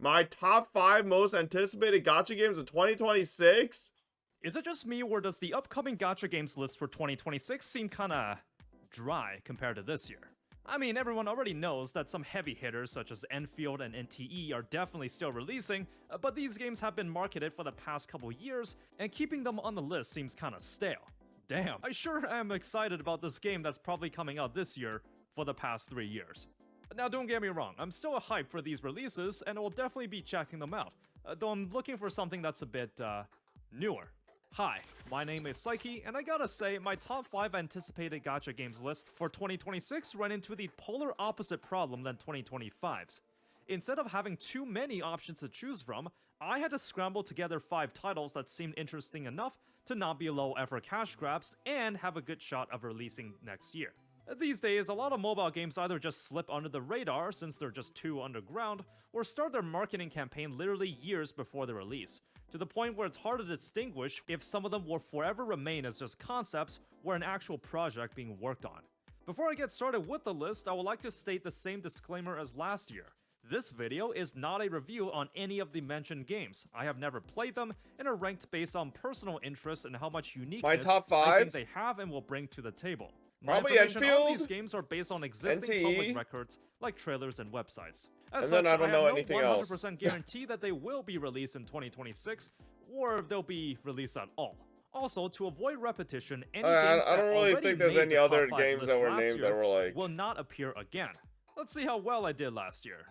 My top 5 most anticipated gacha games of 2026? Is it just me, or does the upcoming gacha games list for 2026 seem kinda dry compared to this year? I mean, everyone already knows that some heavy hitters such as Enfield and NTE are definitely still releasing, but these games have been marketed for the past couple years, and keeping them on the list seems kinda stale. Damn, I sure am excited about this game that's probably coming out this year for the past 3 years. Now don't get me wrong, I'm still hyped for these releases, and I will definitely be checking them out, though I'm looking for something that's a bit, newer. Hi, my name is Psyche, and I gotta say, my top 5 anticipated gacha games list for 2026 ran into the polar opposite problem than 2025's. Instead of having too many options to choose from, I had to scramble together 5 titles that seemed interesting enough to not be low-effort cash grabs and have a good shot of releasing next year. These days, a lot of mobile games either just slip under the radar since they're just too underground, or start their marketing campaign literally years before the release, to the point where it's hard to distinguish if some of them will forever remain as just concepts or an actual project being worked on. Before I get started with the list, I would like to state the same disclaimer as last year. This video is not a review on any of the mentioned games. I have never played them and are ranked based on personal interest and how much uniqueness top 5? I think they have and will bring to the table. My Probably information on Enfield, these games are based on existing NTE, public records like trailers and websites. As and such, then I don't know have anything no else. 100% guarantee that they will be released in 2026, or they'll be released at all. Also, to avoid repetition, any games I that don't really already think there's made any the top other 5 games list that were last named year that were like... will not appear again. Let's see how well I did last year.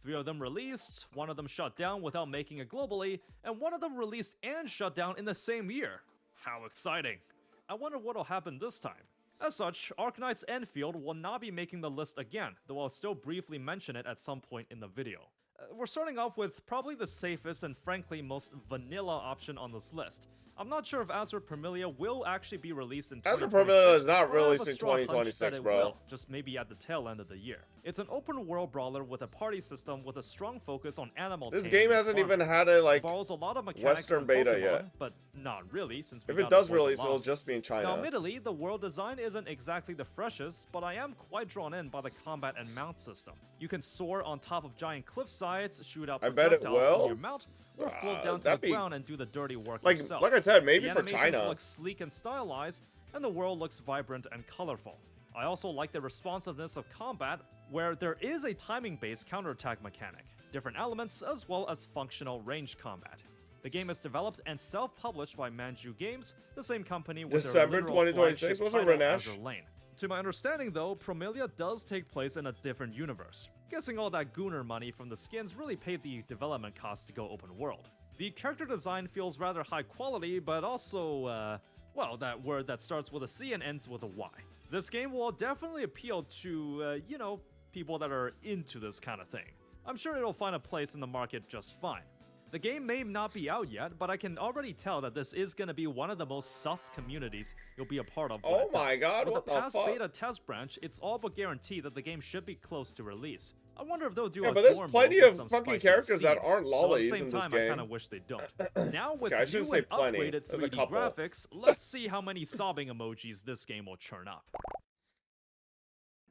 3 of them released, 1 of them shut down without making it globally, and 1 of them released and shut down in the same year. How exciting. I wonder what'll happen this time. As such, Arknight's Enfield will not be making the list again, though I'll still briefly mention it at some point in the video. We're starting off with probably the safest and frankly most vanilla option on this list. I'm not sure if Azur Promilia will actually be released in 2026. Azur Promilia is not but I have a released in strong hunch 2026, that it bro. will, just maybe at the tail end of the year. It's an open world brawler with a party system with a strong focus on animal This taming game and hasn't farming. even had a like Borrows a lot of mechanics Western from beta Pokemon, yet. but not really, since we If it gotta does avoid the release, it'll lawsuits. just be in China. Now, admittedly, the world design isn't exactly the freshest, but I am quite drawn in by the combat and mount system. You can soar on top of giant cliff sides, shoot out I bet it projectiles from will. your mount, or float down to the that'd be- ground and do the dirty work Like yourself. I said, maybe The for animations China. look sleek and stylized, and the world looks vibrant and colorful. I also like the responsiveness of combat, where there is a timing-based counterattack mechanic, different elements, as well as functional range combat. The game is developed and self-published by Manju Games, the same company with December their literal 2026 flagship was a title, Renesh. Azur Lane. To my understanding though, Promilia does take place in a different universe. Guessing all that Gooner money from the skins really paid the development costs to go open world. The character design feels rather high quality, but also, well, that word that starts with a C and ends with a Y. This game will definitely appeal to, you know, people that are into this kind of thing. I'm sure it'll find a place in the market just fine. The game may not be out yet, but I can already tell that this is going to be one of the most sus communities you'll be a part of. Oh my god, With what the the past fuck? beta test branch, it's all but guaranteed that the game should be close to release. I wonder if they'll do Yeah, a but there's dorm plenty mode with of some fucking spicy characters that scenes, aren't though at lollies the same in this time, I kind game. of wish they don't. Now with Okay, I shouldn't new say and plenty. upgraded There's a 3D couple. graphics, let's see how many sobbing emojis this game will churn up.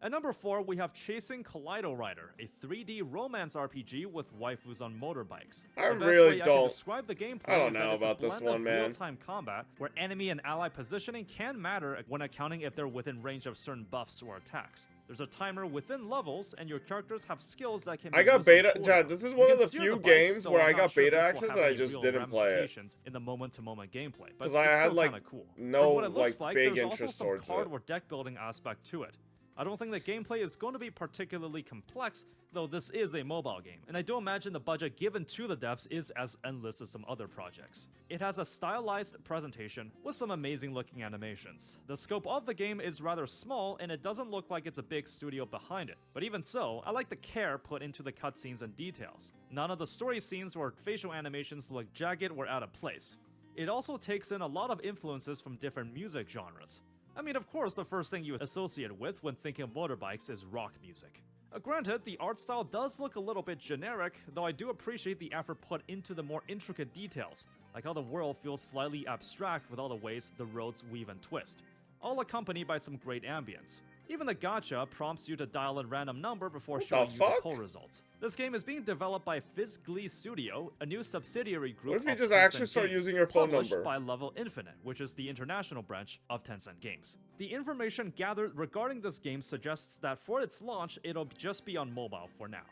At number 4, we have Chasing Kaleidorider, a 3D romance RPG with waifus on motorbikes. I The best really way I don't- can describe the gameplay I don't is that know it's a about this blend of one, man. real-time combat, where enemy and ally positioning can matter when accounting if they're within range of certain buffs or attacks. There's a timer within levels, and your characters have skills that can be I got used on beta. cooldowns. Chad, this is You one can of the steer few bikes, games though where I'm I not got sure beta this will access have and I any just real didn't play it. ramifications in the moment-to-moment gameplay, but Because I it's had, still like, kinda cool. no, From what it looks like, like, big there's also interest some towards card it. or deck building aspect to it. I don't think the gameplay is going to be particularly complex, though this is a mobile game, and I don't imagine the budget given to the devs is as endless as some other projects. It has a stylized presentation with some amazing looking animations. The scope of the game is rather small, and it doesn't look like it's a big studio behind it, but even so, I like the care put into the cutscenes and details. None of the story scenes or facial animations look jagged or out of place. It also takes in a lot of influences from different music genres. I mean, of course, the first thing you associate with when thinking of motorbikes is rock music. Granted, the art style does look a little bit generic, though I do appreciate the effort put into the more intricate details, like how the world feels slightly abstract with all the ways the roads weave and twist, all accompanied by some great ambience. Even the gacha prompts you to dial a random number before What showing the you the fuck? poll results. This game is being developed by Fizzglee Studio, a new subsidiary group What if you of just Tencent actually start Games, using your phone published number? by Level Infinite, which is the international branch of Tencent Games. The information gathered regarding this game suggests that for its launch, it'll just be on mobile for now.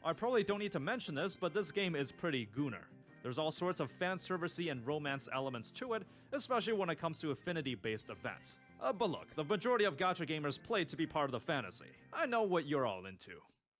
I probably don't need to mention this, but this game is pretty gooner. There's all sorts of fan servicey and romance elements to it, especially when it comes to affinity-based events. But look, the majority of gacha gamers play to be part of the fantasy. I know what you're all into.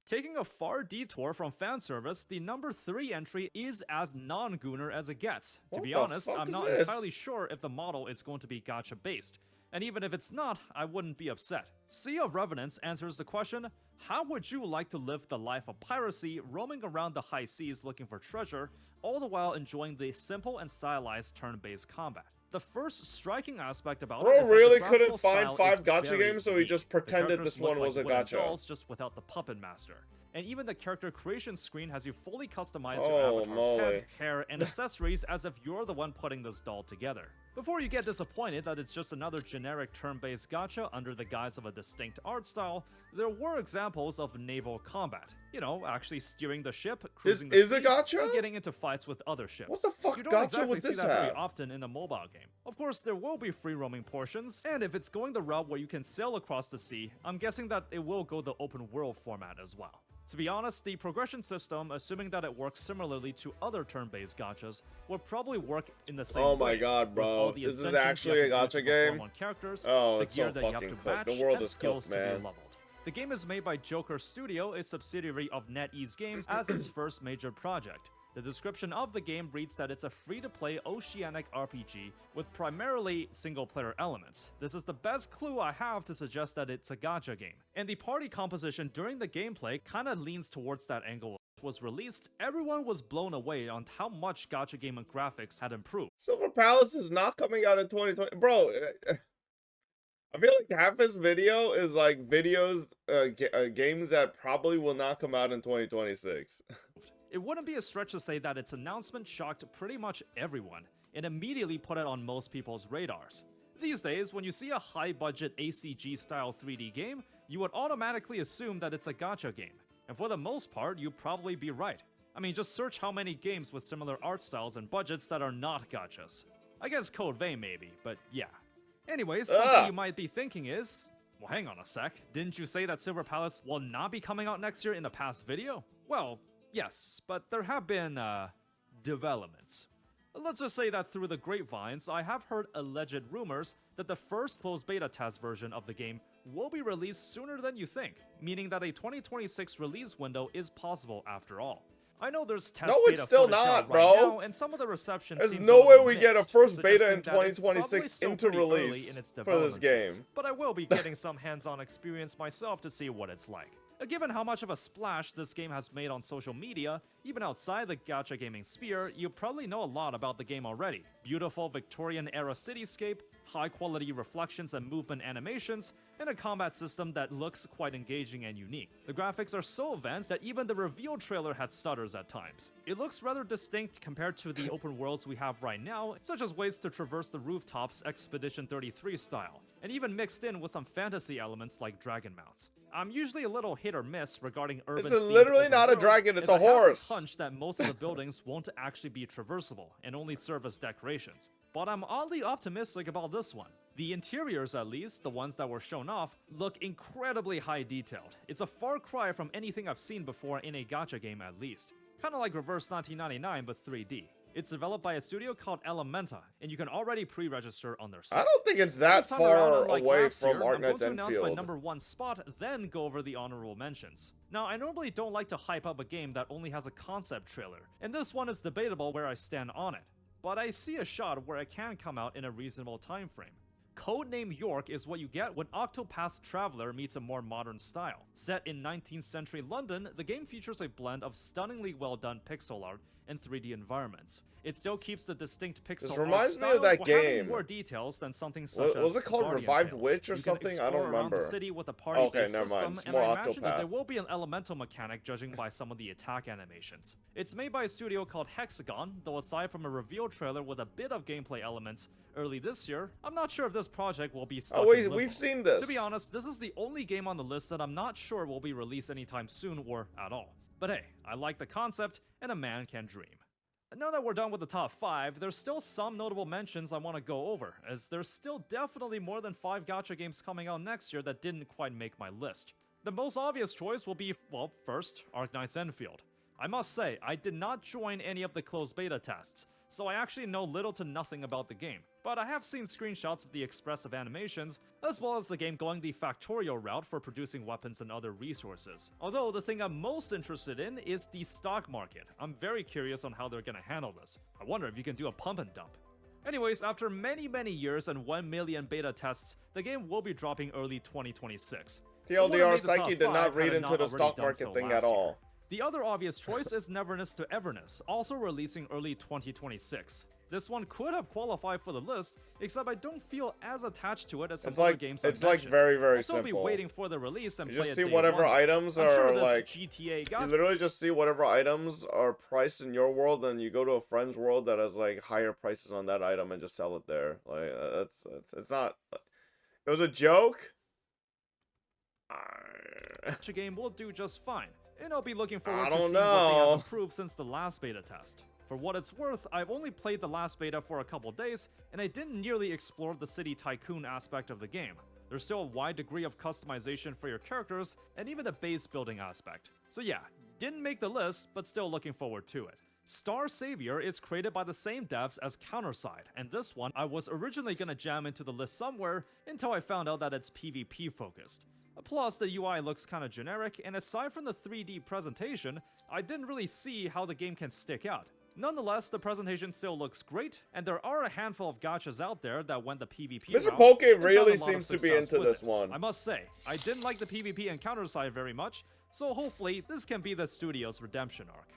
Taking a far detour from fan service, the number 3 entry is as non-gooner as it gets. To be honest, I'm not entirely sure if the model is going to be gacha-based. And even if it's not, I wouldn't be upset. Sea of Revenants answers the question, how would you like to live the life of piracy, roaming around the high seas looking for treasure, all the while enjoying the simple and stylized turn-based combat? The first striking aspect about it is that really the couldn't graphical find style 5 is gacha very games, so he unique. just The pretended characters this one look was a like wooden gacha. dolls, just without the puppet master. And even the character creation screen has you fully customize your Oh, avatar's moly. head, hair, and accessories as if you're the one putting this doll together. Before you get disappointed that it's just another generic turn-based gacha under the guise of a distinct art style, there were examples of naval combat. You know, actually steering the ship, cruising the Is sea, it gacha? and getting into fights with other ships. What the fuck You don't gacha exactly would see this that very have? often in a mobile game. Of course, there will be free roaming portions, and if it's going the route where you can sail across the sea, I'm guessing that it will go the open world format as well. To be honest, the progression system, assuming that it works similarly to other turn-based gachas, will probably work in the same Oh my ways, god, with bro. all the This is ascensions actually you a have to do gacha to perform game? on characters, Oh, the it's gear so that you have fucking to cooked. match, The world and is skills cooked, to be man. leveled. The game is made by Joker Studio, a subsidiary of NetEase Games, as its first major project. The description of the game reads that it's a free-to-play oceanic RPG with primarily single-player elements. This is the best clue I have to suggest that it's a gacha game. And the party composition during the gameplay kinda leans towards that angle. Was released, everyone was blown away on how much gacha game and graphics had improved. Silver Palace is not coming out in 2020. Bro, I feel like half his video is like videos, games that probably will not come out in 2026. It wouldn't be a stretch to say that its announcement shocked pretty much everyone, and immediately put it on most people's radars. These days, when you see a high-budget ACG-style 3D game, you would automatically assume that it's a gacha game. And for the most part, you'd probably be right. I mean, just search how many games with similar art styles and budgets that are not gachas. I guess Code Vein maybe, but yeah. Anyways, something you might be thinking is, well, hang on a sec, didn't you say that Silver Palace will not be coming out next year in the past video? Well, yes, but there have been, developments. Let's just say that through the grapevines, I have heard alleged rumors that the first closed beta test version of the game will be released sooner than you think, meaning that a 2026 release window is possible after all. I know there's test No, beta it's still footage out not, right bro. now, and some of the reception There's seems no a way little we get a mixed, first beta in suggesting that it's probably 2026 still into pretty early release in its for this development phase. game. But I will be getting some hands-on experience myself to see what it's like. Given how much of a splash this game has made on social media, even outside the gacha gaming sphere, you probably know a lot about the game already. Beautiful Victorian-era cityscape, high-quality reflections and movement animations, and a combat system that looks quite engaging and unique. The graphics are so advanced that even the reveal trailer had stutters at times. It looks rather distinct compared to the open worlds we have right now, such as ways to traverse the rooftops Expedition 33 style, and even mixed in with some fantasy elements like dragon mounts. I'm usually a little hit or miss regarding urban. It's literally not a dragon, it's a horse. I have this hunch that most of the buildings won't actually be traversable and only serve as decorations. But I'm oddly optimistic about this one. The interiors, at least, the ones that were shown off, look incredibly high detailed. It's a far cry from anything I've seen before in a gacha game at least. Kinda like Reverse 1999 but 3D. It's developed by a studio called Elementa, and you can already pre-register on their site. I don't think it's that This time around, far unlike away last from year, I'm going Arknight's to announce my Enfield. #1 spot, then go over the honorable mentions. Now, I normally don't like to hype up a game that only has a concept trailer, and this one is debatable where I stand on it. But I see a shot where it can come out in a reasonable time frame. Codename York is what you get when Octopath Traveler meets a more modern style. Set in 19th century London, the game features a blend of stunningly well done pixel art and 3D environments. It still keeps the distinct pixel art reminds me style of that while having game. more details than something such as Was it called Guardian Revived Tales. Witch or You can something? I explore don't around remember. the city with a party Okay, never system, mind. It's and more I imagine that Octopath. there will be an elemental mechanic judging by some of the attack animations. It's made by a studio called Hexagon, though aside from a reveal trailer with a bit of gameplay elements, early this year, I'm not sure if this project will be stuck Oh, in limbo. we've seen this. To be honest, this is the only game on the list that I'm not sure will be released anytime soon or at all. But hey, I like the concept, and a man can dream. Now that we're done with the top 5, there's still some notable mentions I want to go over, as there's still definitely more than 5 gacha games coming out next year that didn't quite make my list. The most obvious choice will be, well, first, Arknight's Enfield. I must say, I did not join any of the closed beta tests, so I actually know little to nothing about the game, but I have seen screenshots of the expressive animations, as well as the game going the factorial route for producing weapons and other resources. Although the thing I'm most interested in is the stock market. I'm very curious on how they're gonna handle this. I wonder if you can do a pump and dump. Anyways, after many years and 1 million beta tests, the game will be dropping early 2026. TLDR, Psyche did not read into the stock market thing at all. The other obvious choice is Neverness to Everness, also releasing early 2026. This one could have qualified for the list, except I don't feel as attached to it as some other games I've mentioned. It's like very simple. I'll be waiting for the release and you play just it see day whatever one. items I'm are sure this like GTA you literally just see whatever items are priced in your world, and you go to a friend's world that has like higher prices on that item and just sell it there. Like it's not. It was a joke. Gacha game will do just fine, and I'll be looking forward to don't seeing what they know. have improved since the last beta test. For what it's worth, I've only played the last beta for a couple days, and I didn't nearly explore the city tycoon aspect of the game. There's still a wide degree of customization for your characters, and even a base building aspect. So yeah, didn't make the list, but still looking forward to it. Star Savior is created by the same devs as Counterside, and this one I was originally gonna jam into the list somewhere until I found out that it's PvP focused. Plus, the UI looks kinda generic, and aside from the 3D presentation, I didn't really see how the game can stick out. Nonetheless, the presentation still looks great, and there are a handful of gachas out there that went the PvP Mr. route Poke and really found a lot of seems to be success into with this it. one. I must say, I didn't like the PvP and Counterside very much, so hopefully this can be the studio's redemption arc.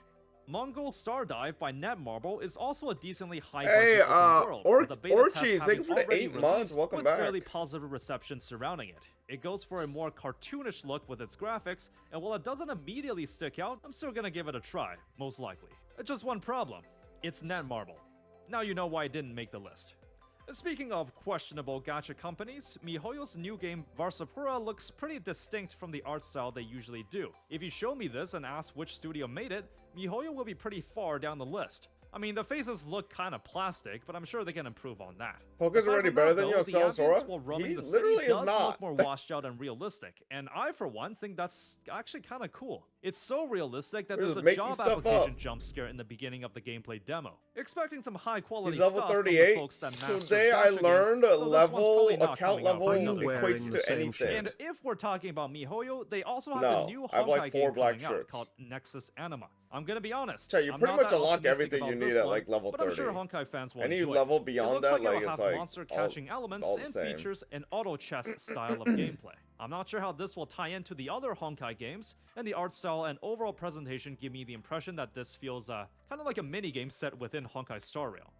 Mongol Stardive by Netmarble is also a decently high-budget open world, with the beta test Orchies, thank you for the already 8 months. released Welcome with back. fairly positive reception surrounding it. It goes for a more cartoonish look with its graphics, and while it doesn't immediately stick out, I'm still gonna give it a try, most likely. Just one problem, it's Netmarble. Now you know why it didn't make the list. Speaking of questionable gacha companies, MiHoYo's new game Varsapura looks pretty distinct from the art style they usually do. If you show me this and ask which studio made it, MiHoYo will be pretty far down the list. I mean, the faces look kinda plastic, but I'm sure they can improve on that. Poke's Aside already from better that, than though, the ambience Sora? while roaming He the city literally is does not. look more washed out and realistic, and I, for one, think that's actually kinda cool. It's so realistic that We're there's just a making job stuff application up. jump scare in the beginning of the gameplay demo. Expecting some high-quality He's level stuff from the 38. folks that master Today I gacha games, learned though this one's level, probably not account coming out level for another year. equates to anything. And if we're talking about MiHoYo, they also have No, a new I have, like, Honkai 4 game black coming out shirts. called Nexus Anima. I'm gonna be honest, Chat, you I'm pretty not much that unlock optimistic everything about you this need at, one, like, level but I'm sure 30. Honkai fans will Any enjoy level it. beyond It looks that, like like, it'll it's have like monster-catching elements all the and same. features an auto chess style of gameplay. I'm not sure how this will tie into the other Honkai games, and the art style and overall presentation give me the impression that this feels kind of like a minigame set within Honkai Star Rail.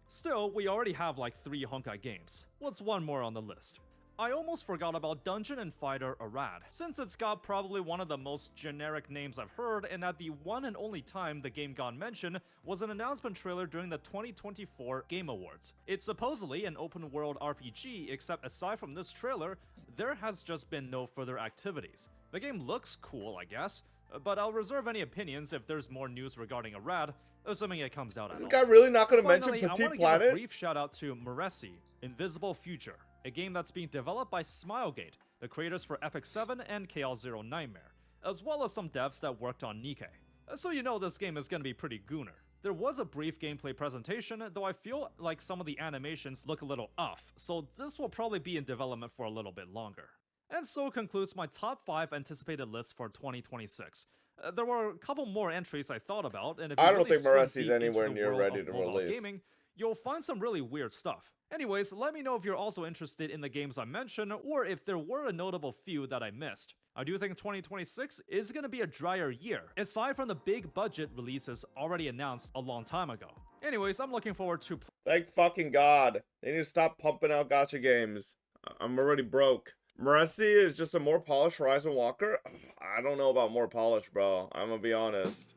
Still, we already have like 3 Honkai games. What's one more on the list? I almost forgot about Dungeon and Fighter Arad, since it's got probably one of the most generic names I've heard, and that the one and only time the game got mentioned was an announcement trailer during the 2024 Game Awards. It's supposedly an open world RPG, except aside from this trailer, there has just been no further activities. The game looks cool, I guess, but I'll reserve any opinions if there's more news regarding Arad, assuming it comes out at This all. guy really not gonna mention Finally, I Petit want to give a Planet? brief shout out to Moresi, Invisible Future, a game that's being developed by Smilegate, the creators for Epic 7 and Chaos Zero Nightmare, as well as some devs that worked on Nikke. So you know this game is gonna be pretty gooner. There was a brief gameplay presentation, though I feel like some of the animations look a little off, so this will probably be in development for a little bit longer. And so concludes my top 5 anticipated lists for 2026. There were a couple more entries I thought about, and if you I don't really think swim Moresi's deep into anywhere the near world ready of to mobile release. gaming, you'll find some really weird stuff. Anyways, let me know if you're also interested in the games I mentioned, or if there were a notable few that I missed. I do think 2026 is going to be a drier year, aside from the big budget releases already announced a long time ago. Anyways, I'm looking forward to Thank fucking God. They need to stop pumping out gacha games. I'm already broke. Moresi is just a more polished Horizon Walker? I don't know about more polished, bro. I'm gonna be honest.